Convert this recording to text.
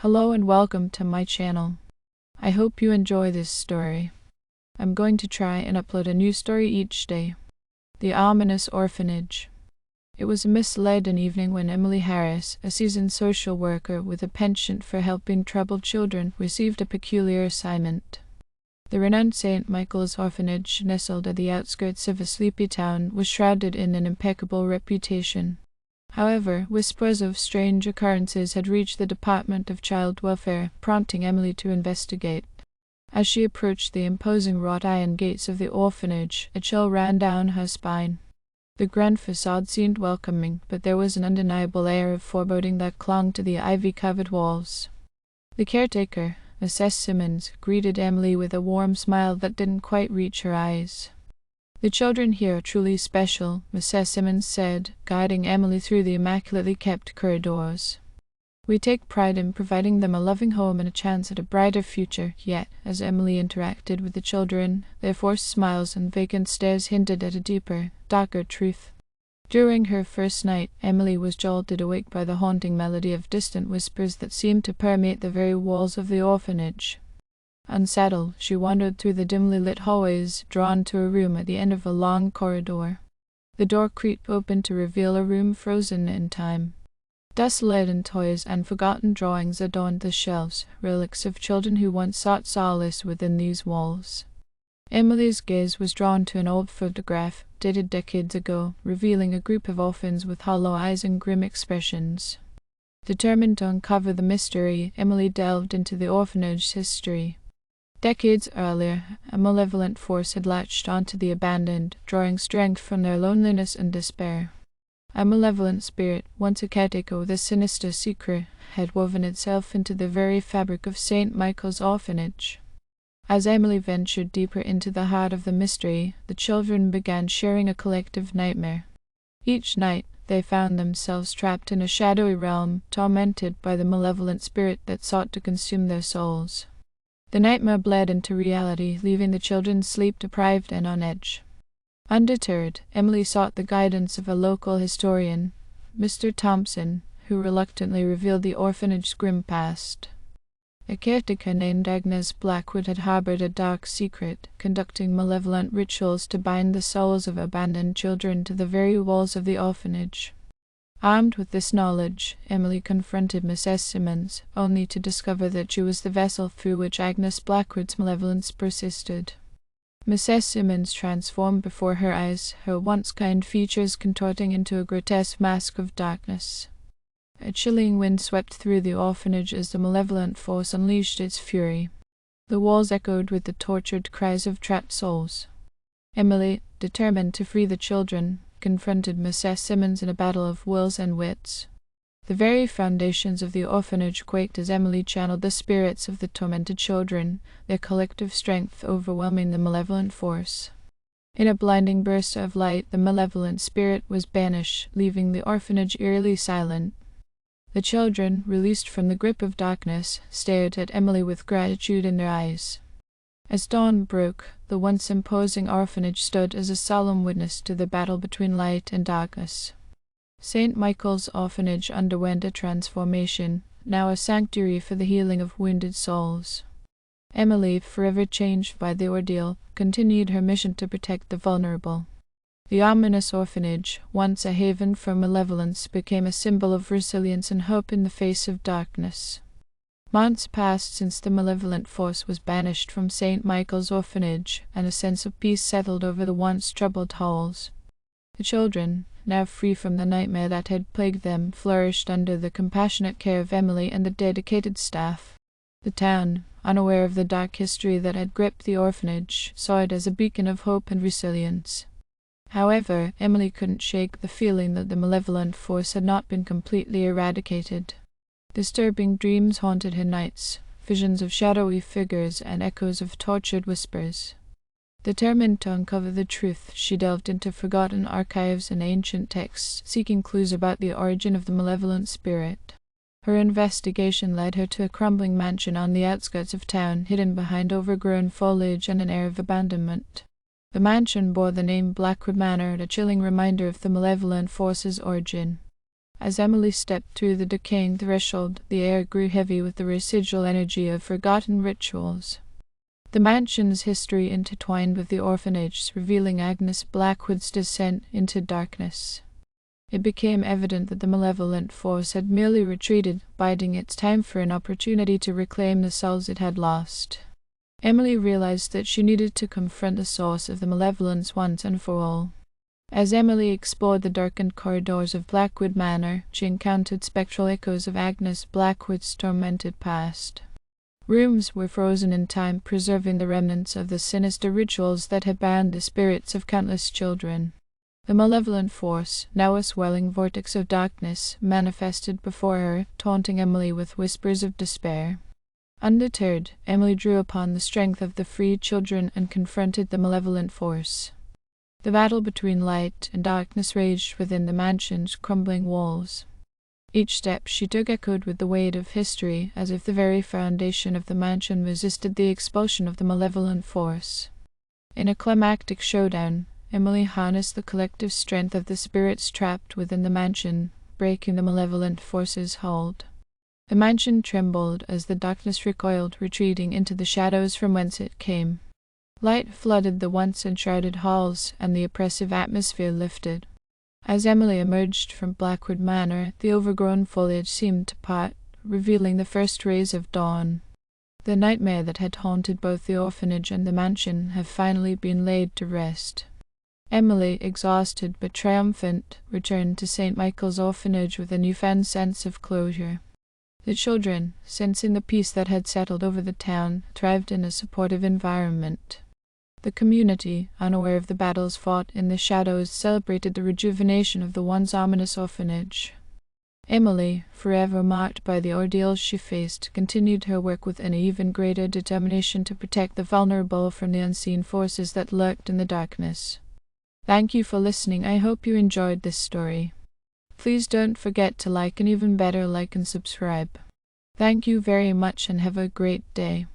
Hello and welcome to my channel. I hope you enjoy this story. I'm going to try and upload a new story each day. The Ominous Orphanage. It was a misleading evening when Emily Harris, a seasoned social worker with a penchant for helping troubled children, received a peculiar assignment. The renowned St. Michael's Orphanage, nestled at the outskirts of a sleepy town, was shrouded in an impeccable reputation. However, whispers of strange occurrences had reached the Department of Child Welfare, prompting Emily to investigate. As she approached the imposing wrought iron gates of the orphanage, a chill ran down her spine. The grand facade seemed welcoming, but there was an undeniable air of foreboding that clung to the ivy-covered walls. The caretaker, Mrs. Simmons, greeted Emily with a warm smile that didn't quite reach her eyes. "The children here are truly special," Mrs. Simmons said, guiding Emily through the immaculately kept corridors. "We take pride in providing them a loving home and a chance at a brighter future." Yet, as Emily interacted with the children, their forced smiles and vacant stares hinted at a deeper, darker truth. During her first night, Emily was jolted awake by the haunting melody of distant whispers that seemed to permeate the very walls of the orphanage. Unsettled, she wandered through the dimly lit hallways, drawn to a room at the end of a long corridor. The door creaked open to reveal a room frozen in time. Dust-laden toys and forgotten drawings adorned the shelves, relics of children who once sought solace within these walls. Emily's gaze was drawn to an old photograph, dated decades ago, revealing a group of orphans with hollow eyes and grim expressions. Determined to uncover the mystery, Emily delved into the orphanage's history. Decades earlier, a malevolent force had latched onto the abandoned, drawing strength from their loneliness and despair. A malevolent spirit, once a caretaker with a sinister secret, had woven itself into the very fabric of St. Michael's Orphanage. As Emily ventured deeper into the heart of the mystery, the children began sharing a collective nightmare. Each night, they found themselves trapped in a shadowy realm, tormented by the malevolent spirit that sought to consume their souls. The nightmare bled into reality, leaving the children sleep-deprived and on edge. Undeterred, Emily sought the guidance of a local historian, Mr. Thompson, who reluctantly revealed the orphanage's grim past. A caretaker named Agnes Blackwood had harbored a dark secret, conducting malevolent rituals to bind the souls of abandoned children to the very walls of the orphanage. Armed with this knowledge, Emily confronted Mrs. Simmons, only to discover that she was the vessel through which Agnes Blackwood's malevolence persisted. Mrs. Simmons transformed before her eyes, her once kind features contorting into a grotesque mask of darkness. A chilling wind swept through the orphanage as the malevolent force unleashed its fury. The walls echoed with the tortured cries of trapped souls. Emily, determined to free the children, confronted Mrs. Simmons in a battle of wills and wits. The very foundations of the orphanage quaked as Emily channeled the spirits of the tormented children, their collective strength overwhelming the malevolent force. In a blinding burst of light, the malevolent spirit was banished, leaving the orphanage eerily silent. The children, released from the grip of darkness, stared at Emily with gratitude in their eyes. As dawn broke, the once imposing orphanage stood as a solemn witness to the battle between light and darkness. St. Michael's Orphanage underwent a transformation, now a sanctuary for the healing of wounded souls. Emily, forever changed by the ordeal, continued her mission to protect the vulnerable. The Ominous Orphanage, once a haven from malevolence, became a symbol of resilience and hope in the face of darkness. Months passed since the malevolent force was banished from St. Michael's Orphanage, and a sense of peace settled over the once troubled halls. The children, now free from the nightmare that had plagued them, flourished under the compassionate care of Emily and the dedicated staff. The town, unaware of the dark history that had gripped the orphanage, saw it as a beacon of hope and resilience. However, Emily couldn't shake the feeling that the malevolent force had not been completely eradicated. Disturbing dreams haunted her nights, visions of shadowy figures and echoes of tortured whispers. Determined to uncover the truth, she delved into forgotten archives and ancient texts, seeking clues about the origin of the malevolent spirit. Her investigation led her to a crumbling mansion on the outskirts of town, hidden behind overgrown foliage and an air of abandonment. The mansion bore the name Blackwood Manor, a chilling reminder of the malevolent force's origin. As Emily stepped through the decaying threshold, the air grew heavy with the residual energy of forgotten rituals. The mansion's history intertwined with the orphanage, revealing Agnes Blackwood's descent into darkness. It became evident that the malevolent force had merely retreated, biding its time for an opportunity to reclaim the souls it had lost. Emily realized that she needed to confront the source of the malevolence once and for all. As Emily explored the darkened corridors of Blackwood Manor, she encountered spectral echoes of Agnes Blackwood's tormented past. Rooms were frozen in time, preserving the remnants of the sinister rituals that had bound the spirits of countless children. The malevolent force, now a swelling vortex of darkness, manifested before her, taunting Emily with whispers of despair. Undeterred, Emily drew upon the strength of the freed children and confronted the malevolent force. The battle between light and darkness raged within the mansion's crumbling walls. Each step she took echoed with the weight of history, as if the very foundation of the mansion resisted the expulsion of the malevolent force. In a climactic showdown, Emily harnessed the collective strength of the spirits trapped within the mansion, breaking the malevolent force's hold. The mansion trembled as the darkness recoiled, retreating into the shadows from whence it came. Light flooded the once enshrouded halls, and the oppressive atmosphere lifted. As Emily emerged from Blackwood Manor, the overgrown foliage seemed to part, revealing the first rays of dawn. The nightmare that had haunted both the orphanage and the mansion had finally been laid to rest. Emily, exhausted but triumphant, returned to St. Michael's Orphanage with a newfound sense of closure. The children, sensing the peace that had settled over the town, thrived in a supportive environment. The community, unaware of the battles fought in the shadows, celebrated the rejuvenation of the once ominous orphanage. Emily, forever marked by the ordeals she faced, continued her work with an even greater determination to protect the vulnerable from the unseen forces that lurked in the darkness. Thank you for listening. I hope you enjoyed this story. Please don't forget to like, and even better, like and subscribe. Thank you very much and have a great day.